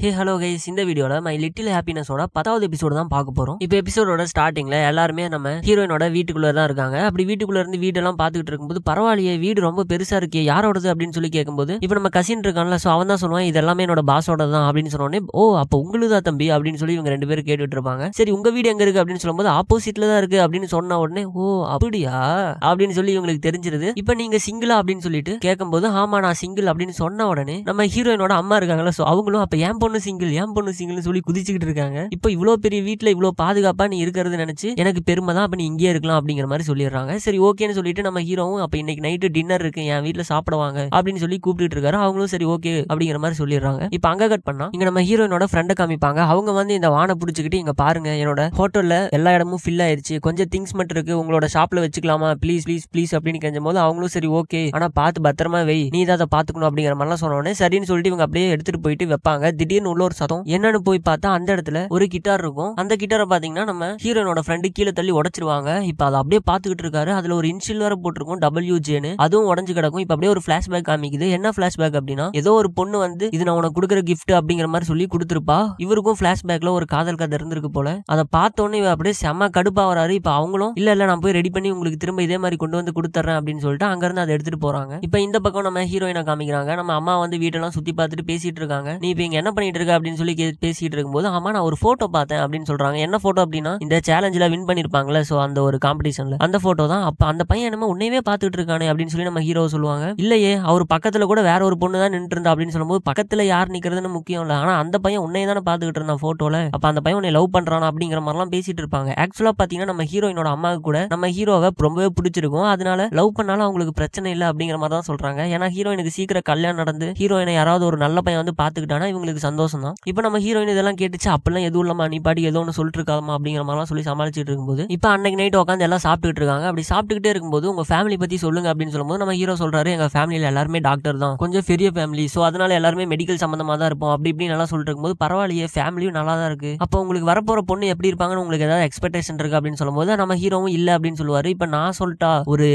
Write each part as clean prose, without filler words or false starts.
Hey hello guys, இந்த வீடியோல my little ஹாப்பினஸோட 10வது எபிசோடு தான் பார்க்க போறோம். இப்போ எபிசோடோட ஸ்டார்டிங்ல எல்லாருமே நம்ம ஹீரோயினோட வீட்டுக்குள்ள தான் இருக்காங்க. அப்படி வீட்டுக்குள்ள இருந்து வீடெல்லாம் பார்த்துக்கிட்டு இருக்கும்போது, பரவாயில்லையே வீடு ரொம்ப பெருசா இருக்கே, யாரோடது அப்படின்னு சொல்லி கேட்கும்போது, இப்போ நம்ம கசின் இருக்கான்ல, ஸோ அவன் தான் சொல்லுவான் இது எல்லாமே என்னோட பாஸோட தான் அப்படின்னு சொன்னோடனே, ஓ அப்போ உங்களுதா தம்பி அப்படின்னு சொல்லி இவங்க 2 பேரும் கேட்டுட்டு இருப்பாங்க. சரி உங்க வீடு எங்க இருக்கு அப்படின்னு சொல்லும்போது ஆப்போசிட்ல தான் இருக்கு அப்படின்னு சொன்ன உடனே, ஓ அப்படியா அப்படின்னு சொல்லி இவங்களுக்கு தெரிஞ்சிருது. இப்போ நீங்க சிங்கிளா அப்படின்னு சொல்லிட்டு கேட்கும்போது, ஆமா நான் சிங்கிள் அப்படின்னு சொன்ன உடனே நம்ம ஹீரோயினோட அம்மா இருக்காங்களா, ஸோ அவங்களும் அப்ப ஏன் பொண்ணு சிங்கிள்னு சொல்லி குதிச்சுக்கிட்டு இருக்காங்க. இப்போ இவ்வளோ பெரிய வீட்டுல இவ்வளோ பாதுகாப்பா நீ இருக்கிறது நினைச்சு எனக்கு பெருமை தான், அப்ப நீ இங்கே இருக்கலாம் அப்படிங்கிற மாதிரி சொல்லிடுறாங்க. சரி ஓகேன்னு சொல்லிட்டு நம்ம ஹீரோவும் அப்ப இன்னைக்கு நைட்டு டின்னர் இருக்கு என் வீட்டுல சாப்பிடுவாங்க அப்படின்னு சொல்லி கூப்பிட்டு இருக்காரு. அவங்களும் சரி ஓகே அப்படிங்கிற மாதிரி சொல்லிடுறாங்க. இப்போ அங்க கட் பண்ணா இங்க நம்ம ஹீரோயினோட ஃப்ரெண்டை காமிப்பாங்க. அவங்க வந்து இந்த வானை பிடிச்சிக்கிட்டு இங்க பாருங்க என்னோட ஹோட்டல்ல எல்லா இடமும் ஃபில் ஆயிருச்சு, கொஞ்சம் திங்ஸ் மட்டும் இருக்கு, உங்களோட ஷாப்ல வச்சுக்கலாமா ப்ளீஸ் ப்ளீஸ் ப்ளீஸ் அப்படின்னு கெஞ்சும் போது அவங்களும் சரி ஓகே ஆனா பார்த்து பத்திரமா வை, நீ தான் அதை பாத்துக்கணும் அப்படிங்கிற மாதிரிலாம் சொன்னோடனே சரின்னு சொல்லிட்டு இவங்க அப்படியே எடுத்துட்டு போயிட்டு வைப்பாங்க. திடீர்னு உள்ள ஒரு சத்தம் என்னன்னு போய் பார்த்தா அந்த இடத்துல ஒரு கிட்டார் இருக்கும். அந்த கிட்டாரை பாத்தீங்கன்னா நம்ம ஹீரோனோட ஃப்ரெண்டு கீழே தள்ளி உடைச்சிருவாங்க. இப்ப அதை அப்படியே பாத்துக்கிட்டு இருக்காரு. அதுல ஒரு இன்ஷியல் வேற போட்டிருக்கும் WJன்னு, அதுவும் உடஞ்சு கிடக்கும். இப்ப அப்படியே ஒரு பிளாஷ்பேக் காமிக்குது. என்ன பிளாஷ்பேக் அப்படின்னா, ஏதோ ஒரு பொண்ணு வந்து இது நான் உனக்கு கொடுக்குற கிஃப்ட் அப்படிங்கிற மாதிரி சொல்லி கொடுத்துருப்பா. இவருக்கும் பிளாஷ்பேக்ல ஒரு காதல் கதை இருந்திருக்கு போல. அதை பார்த்தோன்னே இவ அப்படியே செம்ம கடுப்பா வராரு. இப்ப அவங்களும் இல்ல நான் போய் ரெடி பண்ணி உங்களுக்கு திரும்ப இதே மாதிரி கொண்டு வந்து கொடுத்துறேன் அப்படின்னு சொல்லிட்டு அங்க இருந்து அதை எடுத்துட்டு போறாங்க. இப்ப இந்த பக்கம் நம்ம ஹீரோயினை காமிக்கிறாங்க. நம்ம அம்மா வந்து வீட்டெல்லாம் சுத்தி பார்த்துட்டு பேசிட்டு இருக்காங்க. நீ இப்ப இங்க என்ன பண்ணிட்டு இருக்க அப்படின்னு சொல்லி பேசிட்டு இருக்கும்போது, ஆமா நான் ஒரு போட்டோ பார்த்தேன் அப்படின்னு சொல்றாங்க. என்ன போட்டோ அப்படின்னா, இந்த சேலஞ்சில வின் பண்ணிருப்பாங்களே, சோ அந்த ஒரு காம்படிஷன்ல அந்த போட்டோ தான். அப்ப அந்த பையன் என்னமோ உன்னையவே பார்த்துட்டு இருக்கானே அப்படின்னு சொல்லி நம்ம ஹீரோ சொல்லுவாங்க. இல்லையே அவர் பக்கத்துல கூட வேற ஒரு பொண்ணு தான் நின்று இருந்தா அப்படின்னு சொல்லும்போது, பக்கத்துல யார் நிக்கிறதுன்னு முக்கியம் இல்ல, ஆனா அந்த பையன் உன்னையே தானே பார்த்துக்கிட்டு இருந்தான் போட்டோல, அப்ப அந்த பையன் உன்னை லவ் பண்றானா அப்படிங்கிற மாதிரிலாம் பேசிட்டு இருப்பாங்க. ஆக்சுவலா பாத்தீங்கன்னா நம்ம ஹீரோயினோட அம்மாவுக்கு கூட நம்ம ஹீரோவை ரொம்பவே பிடிச்சிருக்கும். அதனால லவ் பண்ணாலும் அவங்களுக்கு பிரச்சனை இல்லை அப்படிங்கிற மாதிரி தான் சொல்றாங்க. ஏன்னா ஹீரோயினுக்கு சீக்கிரம் கல்யாணம் நடந்து ஹீரோயினை யாராவது ஒரு நல்ல பையன் வந்து பாத்துக்கிட்டானா இவங்களுக்கு சந்தோஷம் தான். இப்ப நம்ம ஹீரோயின் இதெல்லாம் கேட்டுச்சு, அப்பெல்லாம் எதுவும் இல்லாம நீ பாட்டி ஏதோ ஒன்று சொல்லிட்டு இருக்காமா அப்படிங்கிற மாதிரிலாம் சொல்லி சமாளிச்சுட்டு இருக்கும்போது, இப்ப அன்னைக்கு நைட் உட்காந்து எல்லாம் சாப்பிட்டுட்டு இருக்காங்க. அப்படி சாப்பிட்டுக்கிட்டே இருக்கும்போது உங்க ஃபேமிலி பத்தி சொல்லுங்க அப்படின்னு சொல்லும்போது நம்ம ஹீரோ சொல்றாரு, எங்க ஃபேமிலியில எல்லாருமே டாக்டர் தான், கொஞ்சம் பெரிய ஃபேமிலி, சோ அதனால எல்லாருமே மெடிக்கல் சம்பந்தமா தான் இருப்போம் அப்படி இப்படி நல்லா சொல்லிட்டு இருக்கும்போது, பரவாயில்லையே ஃபேமிலியும் நல்லா தான் இருக்கு, அப்போ உங்களுக்கு வரப்போற பொண்ணு எப்படி இருப்பாங்கன்னு உங்களுக்கு ஏதாவது எக்ஸ்பெக்டேஷன் இருக்கு அப்படின்னு சொல்லும்போது நம்ம ஹீரோவும் இல்ல அப்படின்னு சொல்லுவாரு. இப்ப நான் சொல்லிட்டா ஒரு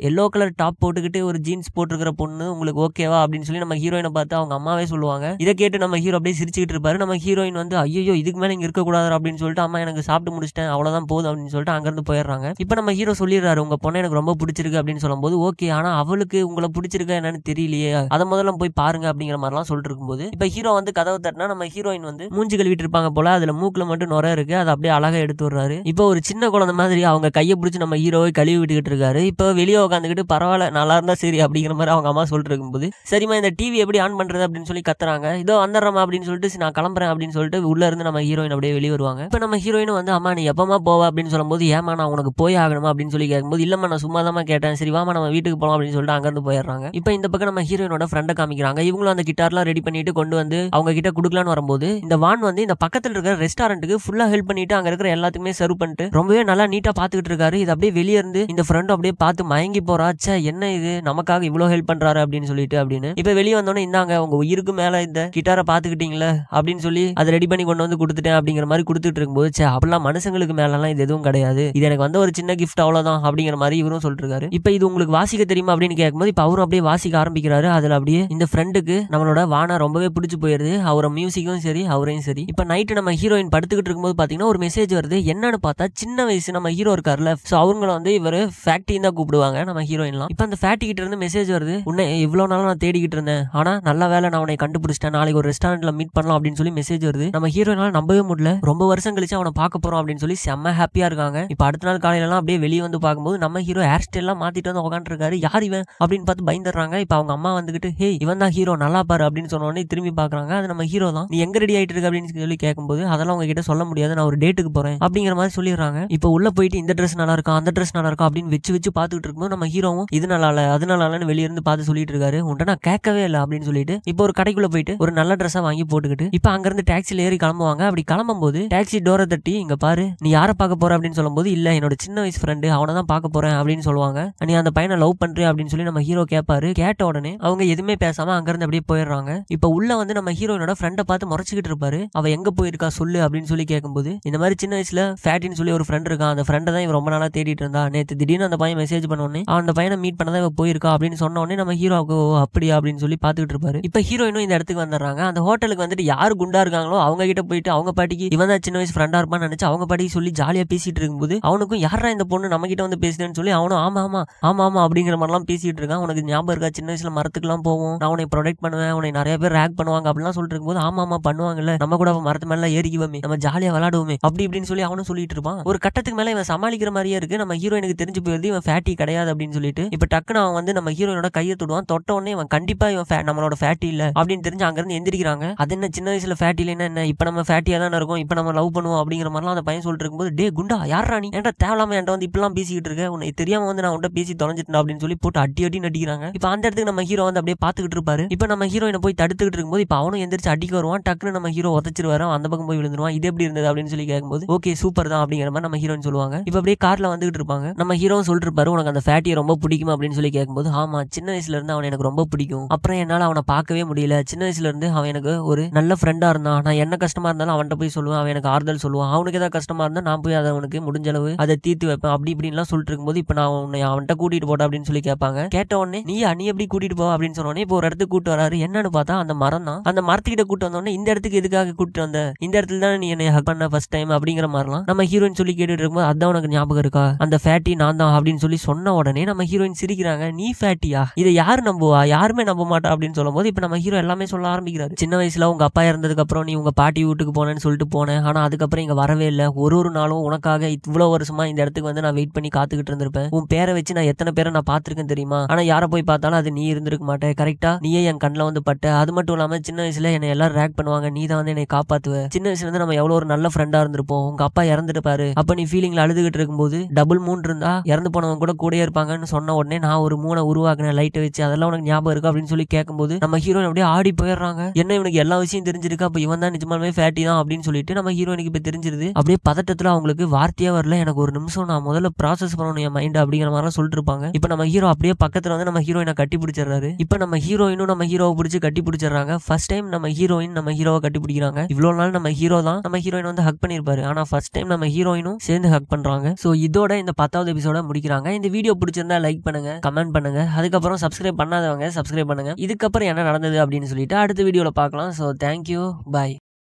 எல்லோ கலர் டாப் போட்டுக்கிட்டு ஒரு ஜீன்ஸ் போட்டுருக்கிற பொண்ணு உங்களுக்கு ஓகேவா அப்படின்னு சொல்லி நம்ம ஹீரோயினை பார்த்து அவங்க அம்மாவே சொல்லுவாங்க. இதை கேட்டு நம்ம ஹீரோ அப்படியே சிரிச்சுக்கிட்டு இருப்பாரு. நம்ம ஹீரோயின் வந்து ஐயோ இதுக்கு மேல இங்க இருக்கக்கூடாது அப்படின்னு சொல்லிட்டு, அம்மா எனக்கு சாப்பிட்டு முடிச்சிட்டேன் அவ்வளவுதான் போதும் அப்படின்னு சொல்லிட்டு அங்கிருந்து போயிடுறாங்க. இப்ப நம்ம ஹீரோ சொல்லிடுறாரு, உங்க பொண்ணை எனக்கு ரொம்ப பிடிச்சிருக்கு அப்படின்னு சொல்லும்போது, ஓகே ஆனா அவளுக்கு உங்களை பிடிச்சிருக்கா என்னன்னு தெரியலையே, அதை முதல்ல போய் பாருங்க அப்படிங்கிற மாதிரிலாம் சொல்லிட்டு இருக்கும்போது, இப்ப ஹீரோ வந்து கதவை தட்டினா நம்ம ஹீரோயின் வந்து மூஞ்சி கழுவிட்டு இருப்பாங்க போல, அதுல மூக்குல மட்டும் நுரை இருக்கு, அதை அப்படியே அழகா எடுத்து வர்றாரு. இப்போ ஒரு சின்ன குழந்தை மாதிரி அவங்க கையை பிடிச்சி நம்ம ஹீரோவை கழுவி விட்டுக்கிட்டு இருக்காரு. இப்போ வெளியே உட்காந்துக்கிட்டு பரவாயில்ல நல்லா இருந்தா சரி அப்படிங்கிற மாதிரி அவங்க அம்மா சொல்லிட்டு இருக்கும்போது, சரிமா இந்த டிவி எப்படி ஆன் பண்றது அப்படின்னு சொல்லி கத்துறாங்க. இதோ வந்துடுறமா அப்படின்னு சொல்லிட்டு நான் கிளம்புறேன் அப்படின்னு சொல்லிட்டு உள்ள இருந்து நம்ம ஹீரோயின் அப்படியே வெளியே வருவாங்க. இப்ப நம்ம ஹீரோயின் வந்து அம்மா நீ எப்பமா போவா அப்படின்னு சொல்லும்போது, ஏமா நான் உனக்கு போய் ஆகணுமா அப்படின்னு சொல்லி கேட்கும்போது, இல்லம்மா நான் சும்மா தான் கேட்டேன், சரி வாமா நம்ம வீட்டுக்கு போலாம் அப்படின்னு சொல்லிட்டு அங்க இருந்து போயிடுறாங்க. இப்ப இந்த பக்கம் நம்ம ஹீரோயினோட ஃப்ரெண்டை காமிக்கிறாங்க. இவங்களும் அந்த கிட்டார்லாம் ரெடி பண்ணிட்டு கொண்டு வந்து அவங்க கிட்ட குடுக்கலான்னு வரும்போது, இந்த வான் வந்து இந்த பக்கத்துல இருக்கிற ரெஸ்டாரண்ட்டுக்கு ஃபுல்லா ஹெல்ப் பண்ணிட்டு அங்க இருக்கிற எல்லாத்துக்குமே சர்வ் பண்ணிட்டு ரொம்பவே நல்லா நீட்டா பாத்துக்கிட்டு இருக்காரு. இது அப்படியே வெளியே இருந்து இந்த ஃப்ரெண்ட் அப்படியே பார்த்து மயங்கி போறா, ச்சே என்ன இது நமக்காக இவ்வளவு ஹெல்ப் பண்றாரு அப்படின்னு சொல்லிட்டு அப்படின்னு. இப்ப வெளியே வந்தோடனே இந்தாங்க உங்க உயிருக்கு மேல இந்த கிட்டாரை பாத்துக்கிட்டீங்களா அப்படின்னு சொல்லி அதை ரெடி பண்ணி கொண்டு வந்து கொடுத்துட்டேன் அப்படிங்கிற மாதிரி கொடுத்துட்டு இருக்கும்போது, சே அப்படிலாம் மனுஷங்களுக்கு மேலாம் இது எதுவும் கிடையாது, இது எனக்கு வந்து ஒரு சின்ன கிஃப்ட் அவ்வளவுதான் அப்படிங்கிற மாதிரி இவரும் சொல்லிட்டு இருக்காரு. இப்ப இது உங்களுக்கு வாசிக்க தெரியுமா அப்படின்னு கேட்கும்போது, இப்ப அவரும் அப்படியே வாசிக்க ஆரம்பிக்கிறாரு. அதுல அப்படியே இந்த ஃப்ரெண்டுக்கு நம்மளோட வானா ரொம்பவே பிடிச்சு போயிருது, அவர மியூசிக்கும் சரி அவரையும் சரி. இப்ப நைட்டு நம்ம ஹீரோயின் படுத்துக்கிட்டு இருக்கும்போது பாத்தீங்கன்னா ஒரு மெசேஜ் வருது. என்னன்னு பார்த்தா சின்ன வயசு நம்ம ஹீரோ இருக்காருல்ல, சோ அவங்கள வந்து இவர் ஃபேக்டரி தான் கூப்பிடுவாங்க நம்ம ஹீரோயின்லாம். இப்ப அந்த ஃபேக்டரி கிட்ட இருந்து மெசேஜ் வருது, உன்னை இவ்வளவு நாள் நான் தேடிக்கிட்டு இருந்தேன், ஆனா நல்ல வேலை நான் உன்னை கண்டுபிடிச்சிட்டேன், நாளைக்கு ஒரு ரெஸ்டாரண்ட்ல மீட் பண்ணலாம் அப்படின்னு சொல்லி மெசேஜ் வருது. நம்ம ஹீரோயினால நம்பவே முடியல, ரொம்ப வருஷம் கழிச்சு அவனை பார்க்க போறோம் அப்படின்னு சொல்லி செம்ம ஹாப்பியா இருக்காங்க. இப்ப அடுத்த நாள் காலையில எல்லாம் அப்படியே வெளியே வந்து பார்க்கும்போது நம்ம ஹீரோ ஹேர் ஸ்டைல் எல்லாம் மாத்திட்டு வந்து உட்காந்து இருக்காரு. யார் இவன் அப்படின்னு பார்த்து பயந்துடுறாங்க. இப்ப அவங்க அம்மா வந்துகிட்டு ஹே இவன் தான் ஹீரோ நல்லா பாரு அப்படின்னு சொன்ன உடனே திரும்பி பாக்குறாங்க. அது நம்ம ஹீரோ தான். நீ எங்க ரெடி ஆயிட்டு இருக்க அப்படின்னு சொல்லி கேட்கும்போது, அதெல்லாம் உங்ககிட்ட சொல்ல முடியாது, நான் ஒரு டேட்டுக்கு போறேன் அப்படிங்கிற மாதிரி சொல்லிடுறாங்க. இப்ப உள்ள போயிட்டு இந்த ட்ரெஸ் நல்லா இருக்கா அந்த ட்ரெஸ் நல்லா இருக்கா அப்படின்னு வச்சு பார்த்துட்டு இருக்கும்போது நம்ம ஹீரோவும் இது நல்லா இல்ல அது நல்லா இல்லன்னு வெளிய இருந்து பார்த்து சொல்லிட்டு இருக்காரு. உன்ட்ட நான் கேட்கவே இல்லை அப்படின்னு சொல்லிட்டு இப்போ ஒரு கடைக்குள்ள போயிட்டு ஒரு நல்ல ட்ரெஸ்ஸா வாங்கி போட்டுக்கிட்டு இப்ப அங்க இருந்து டாக்ஸில ஏறி கிளம்புவாங்க. அப்படி கிளம்பும்போது டாக்ஸி டோரை தட்டி இங்க பாரு நீ யாரை பார்க்க போற அப்படின்னு சொல்லும்போது, இல்ல என்னோட சின்ன வயசு ஃப்ரெண்டு அவனை தான் பார்க்க போறேன் அப்படின்னு சொல்லுவாங்க. நீ அந்த பையனை லவ் பண்றியா அப்படின்னு சொல்லி நம்ம ஹீரோ கேட்பாரு. கேட்ட உடனே அவங்க எதுவுமே பேசாம அங்க இருந்து அப்படியே போயிடுறாங்க. இப்ப உள்ள வந்து நம்ம ஹீரோயினோட ஃப்ரெண்டை பார்த்து முறைச்சிக்கிட்டு இருப்பாரு. அவ எங்க போயிருக்கா சொல்லு அப்படின்னு சொல்லி கேட்கும்போது, இந்த மாதிரி சின்ன வயசுல ஃபேட்டின்னு சொல்லி ஒரு ஃப்ரெண்ட் இருக்கான், அந்த ஃப்ரெண்டை தான் இவன் ரொம்ப நாளா தேடிட்டு இருந்தா, நேத்து திடீர்னு அந்த பையன் மெசேஜ் பண்ண உடனே அந்த பையனை மீட் பண்ணதான் இவ போயிருக்கா அப்படின்னு சொன்ன உடனே நம்ம ஹீரோவுக்கு அப்படியா அப்படின்னு சொல்லி பாத்துக்கிட்டு இருப்பாரு. இப்ப ஹீரோயினும் இந்த இடத்துக்கு வந்துடுறாங்க. அந்த ஹோட்டல்ல கிண்டலுக்கு வந்துட்டு யாரு குண்டா இருக்காங்களோ அவங்க கிட்ட போயிட்டு அவங்க பாட்டிக்கு இவன் தான் சின்ன வயசு ஃப்ரெண்டா இருப்பான்னு நினைச்சு அவங்க பாட்டிக்கு சொல்லி ஜாலியா பேசிட்டு இருக்கும்போது அவனுக்கும் யாரா இந்த பொண்ணு நம்ம கிட்ட வந்து பேசுறேன்னு சொல்லி அவனும் ஆமா ஆமா ஆமா ஆமா அப்படிங்கிற மாதிரிலாம் பேசிட்டு இருக்கான். உனக்கு ஞாபகம் இருக்கா சின்ன வயசுல மரத்துக்குலாம் போவோம், நான் உன்னை ப்ரொடெக்ட் பண்ணுவேன், உன்னை நிறைய பேர் ரேக் பண்ணுவாங்க அப்படிலாம் சொல்லிட்டு இருக்கும்போது ஆமா ஆமா பண்ணுவாங்கல்ல, நம்ம கூட மரத்து மேல ஏறிக்குவோமே, நம்ம ஜாலியா விளையாடுவோமே அப்படி இப்படின்னு சொல்லி அவனும் சொல்லிட்டு இருப்பான். ஒரு கட்டத்துக்கு மேல இவன் சமாளிக்கிற மாதிரியே இருக்கு. நம்ம ஹீரோயினுக்கு தெரிஞ்சு போயிருது இவன் ஃபேட்டி கிடையாது அப்படின்னு சொல்லிட்டு. இப்ப டக்குன்னு அவன் வந்து நம்ம ஹீரோயினோட கையை தொடுவான். தொட்ட உடனே இவன் கண்டிப்பா இவன் நம்மளோட ஃபேட்டி இல்ல அப்படின்னு தெரிஞ்சு அங்க இருந்து எந்திரிக்கிறாங்க. அது என்ன சின்ன வயசுல ஃபேட்டி இல்லைன்னா என்ன, இப்ப நம்ம ஃபேட்டியா தானே இருக்கும், இப்ப நம்ம லவ் பண்ணுவோம் அப்படிங்கிற மாதிரிலாம் அந்த பையன் சொல்லிட்டு இருக்கும்போது டே குண்டா யாரா நீ, என்கிட்ட தேவலாம என்கிட்ட வந்து இப்பெல்லாம் பேசிக்கிட்டு இருக்க, உன்னை தெரியாம வந்து நான் உன்கிட்ட பேசி தொலைஞ்சிட்டேன் அப்படின்னு சொல்லி போட்டு அடி அடி நடிக்கிறாங்க. இப்ப அந்த இடத்துக்கு நம்ம ஹீரோ வந்து அப்படியே பாத்துக்கிட்டு இருப்பாரு. இப்ப நம்ம ஹீரோயினை போய் தடுத்துக்கிட்டு இருக்கும்போது இப்ப அவனும் எந்திரிச்சு அடிக்க வருவான். டக்குன்னு நம்ம ஹீரோ உதச்சிருவாரு, அந்த பக்கம் போய் விழுந்துருவான். இது எப்படி இருந்தது அப்படின்னு சொல்லி கேட்கும்போது ஓகே சூப்பர் தான் அப்படிங்கிற மாதிரி நம்ம ஹீரோயின் சொல்லுவாங்க. இப்ப அப்படியே கார்ல வந்துகிட்டு இருப்பாங்க. நம்ம ஹீரோ சொல்லிட்டு இருப்பாரு உனக்கு அந்த ஃபேட்டியை ரொம்ப பிடிக்கும் அப்படின்னு சொல்லி கேட்கும்போது ஆமா சின்ன வயசுல இருந்து அவன் எனக்கு ரொம்ப பிடிக்கும், அப்புறம் என்னால அவனை பார்க்கவே முடியல, சின்ன வயசுல இருந்து அவன் எனக்கு ஒரு நல்ல ஃப்ரெண்டா இருந்தான், நான் என்ன கஷ்டமா இருந்தாலும் அவன்கிட்ட போய் சொல்லுவேன், அவன் எனக்கு ஆறுதல் சொல்லுவான், அவனுக்கு ஏதாவது கஷ்டமா இருந்தா நான் போய் அதை அவனுக்கு முடிஞ்ச அளவு அதை தீர்த்து வைப்பேன் அப்படி இப்படின்லாம் சொல்லிட்டு இருக்கும்போது இப்ப நான் உன்னை அவன்கிட்ட கூட்டிட்டு போட்டேன் அப்படின்னு சொல்லி கேட்பாங்க. கேட்ட உடனே நீ எப்படி கூட்டிட்டு போ அப்படின்னு சொன்னோடனே இப்போ ஒரு இடத்துக்கு கூட்டு வராரு. என்னன்னு பார்த்தா அந்த மரம் தான். அந்த மரத்துக்கிட்ட கூட்டு வந்தோடனே இந்த இடத்துக்கு எதுக்காக கூட்டு வந்த, இந்த இடத்துல தான் நீ என்னை ஹக் பண்ண ஃபர்ஸ்ட் டைம் அப்படிங்கிற மாதிரிலாம் நம்ம ஹீரோயின் சொல்லி கேட்டுட்டு இருக்கும்போது அதான் உனக்கு ஞாபகம் இருக்கா, அந்த ஃபேட்டி நான் தான் அப்படின்னு சொல்லி சொன்ன உடனே நம்ம ஹீரோயின் சிரிக்கிறாங்க. நீ ஃபேட்டியா, இதை யாரு நம்புவா, யாருமே நம்ப மாட்டா அப்படின்னு சொல்லும் போது இப்ப நம்ம ஹீரோ எல்லாமே சொல்ல ஆரம்பிக்கிறாரு. சின்ன வயசுல உங்க அப்பா இறந்ததுக்கு அப்புறம் நீ உங்க பாட்டி வீட்டுக்கு போனேன்னு சொல்லிட்டு போனேன், ஆனா அதுக்கப்புறம் இங்க வரவே இல்லை, ஒரு நாளும் உனக்காக இவ்வளவு வருஷமா இந்த இடத்துக்கு வந்து நான் வெயிட் பண்ணி காத்துக்கிட்டு இருந்திருப்பேன், உன் பேரை வச்சு நான் எத்தனை பேரை நான் பார்த்திருக்கேன் தெரியுமா, ஆனா யாரை போய் பார்த்தாலும் அது நீ இருந்திருக்க மாட்டேன், கரெக்டா நீயே என் கண்ணில் வந்து பட்ட, அது மட்டும் இல்லாம சின்ன வயசுல என்னை எல்லாரும் ரேக் பண்ணுவாங்க, நீ தான் வந்து என்னை காப்பாத்துவ, சின்ன வயசுல இருந்து நம்ம எவ்வளவு ஒரு நல்ல ஃப்ரெண்டா இருந்திருப்போம், உங்க அப்பா இறந்துட்டு பாரு, அப்ப நீ ஃபீலிங்ல அழுதுகிட்டு இருக்கும்போது டபுள் மூன் இருந்தா இறந்து போனவங்க கூட கூடயே இருப்பாங்கன்னு சொன்ன உடனே நான் ஒரு மூணை உருவாக்குனேன் லைட்டை வச்சு, அதெல்லாம் உனக்கு ஞாபகம் இருக்கு அப்படின்னு சொல்லி கேட்கும்போது நம்ம ஹீரோயின் அப்படியே ஆடி போயிடுறாங்க. என்ன இவனுக்கு எல்லா விஷயம் தெரிஞ்சிருக்கு, அப்ப இவன் தான் நிஜமாலுமே ஃபேட்டி தான் அப்படின்னு சொல்லிட்டு நம்ம ஹீரோயினுக்கு இப்ப தெரிஞ்சிருது. அப்படியே பதட்டத்துல அவங்களுக்கு வார்த்தையா வரல, எனக்கு ஒரு நிமிஷம் நான் முதல்ல ப்ராசஸ் பண்ணணும் என் மைண்ட் அப்படிங்கிற மாதிரி சொல்லிட்டு இருப்பாங்க. இப்ப நம்ம ஹீரோ அப்படியே பக்கத்துல வந்து நம்ம ஹீரோயினை கட்டி பிடிச்சிடறாரு. இப்ப நம்ம ஹீரோயினும் நம்ம ஹீரோவை பிடிச்சி கட்டி பிடிச்சிடறாங்க. ஃபர்ஸ்ட் டைம் நம்ம ஹீரோயின் நம்ம ஹீரோவை கட்டி பிடிக்கிறாங்க. இவ்வளவு நாள் நம்ம ஹீரோ தான் நம்ம ஹீரோயின் வந்து ஹக் பண்ணிருப்பாரு, ஆனா ஃபர்ஸ்ட் டைம் நம்ம ஹீரோயினும் சேர்ந்து ஹக் பண்றாங்க. சோ இதோட இந்த 10வது எபிசோட முடிக்கிறாங்க. இந்த வீடியோ பிடிச்சிருந்தா லைக் பண்ணுங்க, கமெண்ட் பண்ணுங்க, அதுக்கப்புறம் சப்ஸ்கிரைப் பண்ணாதவங்க சப்ஸ்கிரைப் பண்ணுங்க. இதுக்கப்புறம் என்ன நடந்தது அப்படின்னு சொல்லிட்டு அடுத்த வீடியோல பார்க்கலாம். சோ தேங்க்யூ, பாய்.